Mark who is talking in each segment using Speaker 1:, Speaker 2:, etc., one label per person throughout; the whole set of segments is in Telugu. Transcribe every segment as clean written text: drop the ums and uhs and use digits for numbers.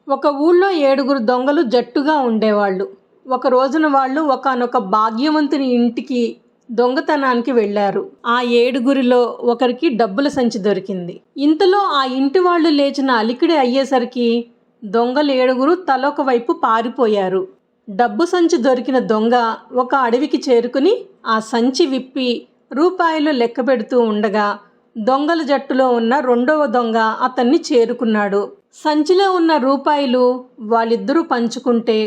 Speaker 1: ఒక ఊళ్ళో 7గురు దొంగలు జట్టుగా ఉండేవాళ్ళు. ఒక రోజున వాళ్ళు ఒకానొక భాగ్యవంతుని ఇంటికి దొంగతనానికి వెళ్ళారు. ఆ 7గురిలో ఒకరికి డబ్బుల సంచి దొరికింది. ఇంతలో ఆ ఇంటి వాళ్ళు లేచిన అలికిడి అయ్యేసరికి దొంగలు 7గురు తలొక వైపు పారిపోయారు. డబ్బు సంచి దొరికిన దొంగ ఒక అడవికి చేరుకుని ఆ సంచి విప్పి రూపాయలు లెక్క పెడుతూ ఉండగా దొంగల జట్టులో ఉన్న రెండవ దొంగ అతన్ని చేరుకున్నాడు. సంచిలో ఉన్న రూపాయలు వాళ్ళిద్దరూ పంచుకుంటే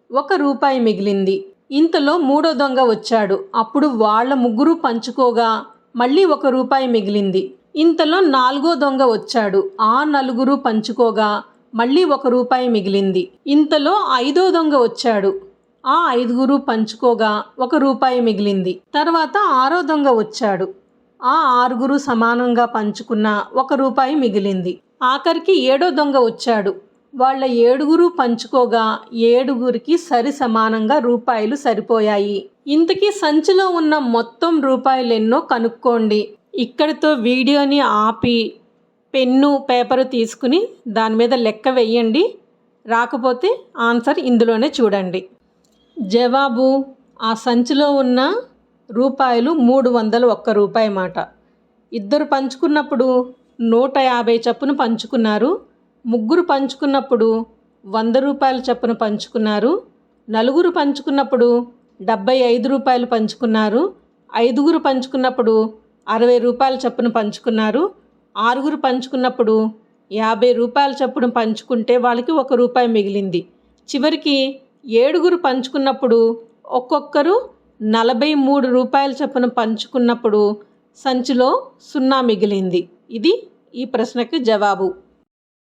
Speaker 1: 1 రూపాయి మిగిలింది. ఇంతలో మూడో దొంగ వచ్చాడు. అప్పుడు వాళ్ళ ముగ్గురు పంచుకోగా మళ్ళీ 1 రూపాయి మిగిలింది. ఇంతలో నాలుగో దొంగ వచ్చాడు. ఆ నలుగురు పంచుకోగా మళ్ళీ 1 రూపాయి మిగిలింది. ఇంతలో ఐదో దొంగ వచ్చాడు. ఆ 5గురు పంచుకోగా 1 రూపాయి మిగిలింది. తర్వాత ఆరో దొంగ వచ్చాడు. ఆ 6గురు సమానంగా పంచుకున్న 1 రూపాయి మిగిలింది. ఆఖరికి 7వ దొంగ వచ్చాడు. వాళ్ళ 7గురు పంచుకోగా 7గురికి సరి సమానంగా రూపాయలు సరిపోయాయి. ఇంతకీ సంచిలో ఉన్న మొత్తం రూపాయలెన్నో కనుక్కోండి. ఇక్కడితో వీడియోని ఆపి పెన్ను పేపరు తీసుకుని దాని మీద లెక్క వెయ్యండి. రాకపోతే ఆన్సర్ ఇందులోనే చూడండి. జవాబు: ఆ సంచిలో ఉన్న రూపాయలు 301 రూపాయి మాట. ఇద్దరు పంచుకున్నప్పుడు 150 చప్పున పంచుకున్నారు. ముగ్గురు పంచుకున్నప్పుడు 100 రూపాయల చప్పున పంచుకున్నారు. నలుగురు పంచుకున్నప్పుడు 75 రూపాయలు పంచుకున్నారు. 5గురు పంచుకున్నప్పుడు 60 రూపాయల చప్పున పంచుకున్నారు. 6గురు పంచుకున్నప్పుడు 50 రూపాయల చప్పున పంచుకుంటే వాళ్ళకి 1 రూపాయి మిగిలింది. చివరికి 7గురు పంచుకున్నప్పుడు ఒక్కొక్కరు 43 రూపాయల చప్పున పంచుకున్నప్పుడు సంచిలో 0 మిగిలింది. ఇది ఈ ప్రశ్నకి జవాబు.